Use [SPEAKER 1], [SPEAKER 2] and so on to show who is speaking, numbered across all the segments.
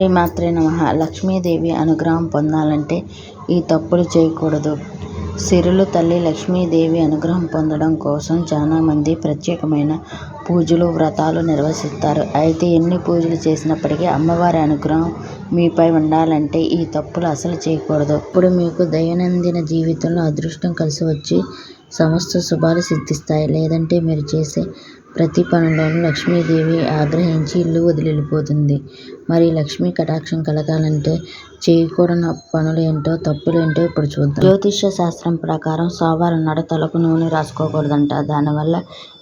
[SPEAKER 1] శ్రీమాత్రే నమః. లక్ష్మీదేవి అనుగ్రహం పొందాలంటే ఈ తప్పులు చేయకూడదు. సిరులు తల్లి లక్ష్మీదేవి అనుగ్రహం పొందడం కోసం చాలా మంది ప్రత్యేకమైన పూజలు, వ్రతాలు నిర్వహిస్తారు. అయితే ఎన్ని పూజలు చేసినప్పటికీ అమ్మవారి అనుగ్రహం మీపై ఉండాలంటే ఈ తప్పులు అసలు చేయకూడదు. ఇప్పుడు మీకు దైనందిన జీవితంలో అదృష్టం కలిసి వచ్చి సమస్త శుభాలు సిద్ధిస్తాయి. లేదంటే మీరు చేసే ప్రతి పనిలోనూ లక్ష్మీదేవి ఆగ్రహించి ఇల్లు వదిలి వెళ్ళిపోతుంది. మరి లక్ష్మీ కటాక్షం కలగాలంటే చేయకూడని పనులు ఏంటో, తప్పులు ఏంటో ఇప్పుడు చూద్దాం. జ్యోతిష్య శాస్త్రం ప్రకారం సోమవారం నాడు తలకు నూనె రాసుకోకూడదంట. దానివల్ల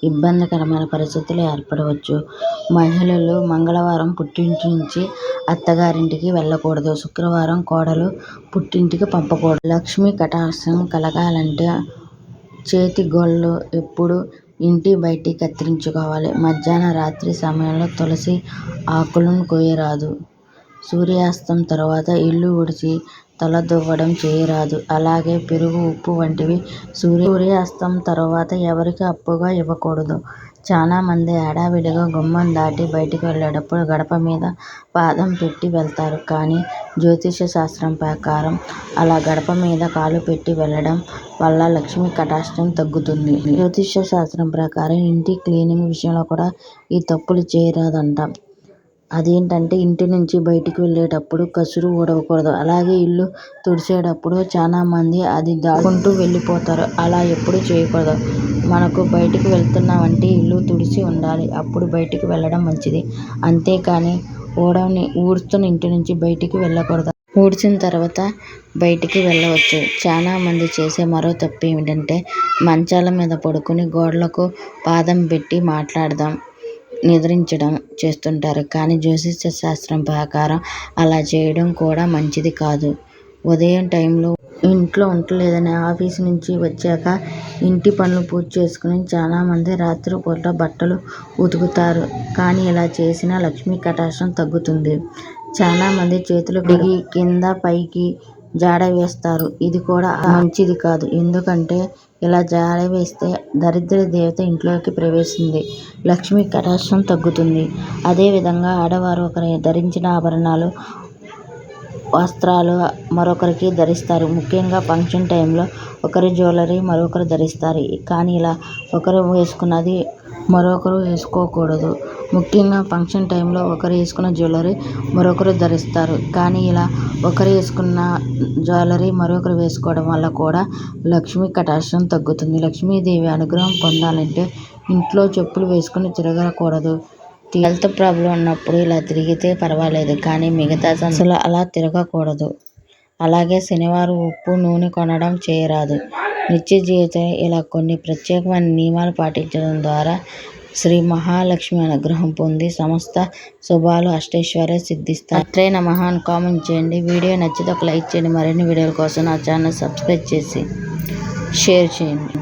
[SPEAKER 1] ఇబ్బందికరమైన పరిస్థితులు ఏర్పడవచ్చు. మహిళలు మంగళవారం పుట్టింటి నుంచి అత్తగారింటికి వెళ్ళకూడదు. శుక్రవారం కోడలు పుట్టింటికి పంపకూడదు. లక్ష్మీ కటాక్షం కలగాలంటే చేతి గోళ్ళు ఎప్పుడు ఇంటి బయట కత్తిరించుకోవాలి. మధ్యాహ్నం రాత్రి సమయంలో తులసి ఆకులను కోయరాదు. సూర్యాస్తం తర్వాత ఇల్లు ఊడ్చి తల దువ్వడం చేయరాదు. అలాగే పెరుగు, ఉప్పు వంటివి సూర్యాస్తం తర్వాత ఎవరికి అప్పుగా ఇవ్వకూడదు. చాలా మంది హడావిడిగా గుమ్మం దాటి బయటికి వెళ్ళేటప్పుడు గడప మీద పాదం పెట్టి వెళ్తారు. కానీ జ్యోతిష శాస్త్రం ప్రకారం అలా గడప మీద కాలు పెట్టి వెళ్ళడం వల్ల లక్ష్మీ కటాక్షం తగ్గుతుంది. జ్యోతిష శాస్త్రం ప్రకారం ఇంటి క్లీనింగ్ విషయంలో కూడా ఈ తప్పులు చేయరాదంట. అదేంటంటే ఇంటి నుంచి బయటికి వెళ్ళేటప్పుడు కసురు ఊడవకూడదు. అలాగే ఇల్లు తుడిచేటప్పుడు చాలా మంది అది దాటుకుంటూ వెళ్ళిపోతారు. అలా ఎప్పుడు చేయకూడదు. మనకు బయటికి వెళ్తున్నామంటే ఇల్లు తుడిచి ఉండాలి. అప్పుడు బయటికి వెళ్ళడం మంచిది. అంతేకాని ఊడుస్తున్న ఇంటి నుంచి బయటికి వెళ్ళకూడదు. ఊడ్చిన తర్వాత బయటికి వెళ్ళవచ్చు. చాలా మంది చేసే మరో తప్పు ఏమిటంటే మంచాల మీద పడుకుని గోడలకు పాదం పెట్టి మాట్లాడడం, నిద్రించడం చేస్తుంటారు. కానీ జ్యోతిష శాస్త్రం ప్రకారం అలా చేయడం కూడా మంచిది కాదు. ఉదయం టైంలో ఇంట్లో ఉండలేదని ఆఫీస్ నుంచి వచ్చాక ఇంటి పనులు పూర్తి చేసుకుని చాలా మంది రాత్రిపూట బట్టలు ఉతుకుతారు. కానీ ఇలా చేసినా లక్ష్మీ కటాక్షం తగ్గుతుంది. చాలా మంది చేతులు కడిగి కింద పైకి జాడ వేస్తారు. ఇది కూడా మంచిది కాదు. ఎందుకంటే ఇలా జాడ వేస్తే దరిద్ర దేవత ఇంట్లోకి ప్రవేశిస్తుంది. లక్ష్మీ కటాక్షం తగ్గుతుంది. అదేవిధంగా ఆడవారు ఒకరు ధరించిన ఆభరణాలు, వస్త్రాలు మరొకరికి ధరిస్తారు. ముఖ్యంగా ఫంక్షన్ టైంలో ఒకరి జ్యువెలరీ మరొకరు ధరిస్తారు. కానీ ఇలా ఒకరు వేసుకున్నది మరొకరు వేసుకోకూడదు. ముఖ్యంగా ఫంక్షన్ టైంలో ఒకరు వేసుకున్న జ్యువెలరీ మరొకరు ధరిస్తారు. కానీ ఇలా ఒకరు వేసుకున్న జ్యువెలరీ మరొకరు వేసుకోవడం వల్ల కూడా లక్ష్మీ కటాక్షం తగ్గుతుంది. లక్ష్మీదేవి అనుగ్రహం పొందాలంటే ఇంట్లో చెప్పులు వేసుకుని తిరగకూడదు. హెల్త్ ప్రాబ్లం ఉన్నప్పుడు ఇలా తిరిగితే పర్వాలేదు. కానీ మిగతా అసలు అలా తిరగకూడదు. అలాగే శనివారం ఉప్పు, నూనె కొనడం చేయరాదు. నిత్య జీవితంలో ఇలా కొన్ని ప్రత్యేకమైన నియమాలు పాటించడం ద్వారా శ్రీ మహాలక్ష్మి అనుగ్రహం పొంది సమస్త శుభాలు, అష్టైశ్వర్యాలు సిద్ధిస్తాయి. మాత్రే నమః అని కామెంట్ చేయండి. వీడియో నచ్చితే ఒక లైక్ చేయండి. మరిన్ని వీడియోల కోసం నా ఛానల్ సబ్స్క్రైబ్ చేసి షేర్ చేయండి.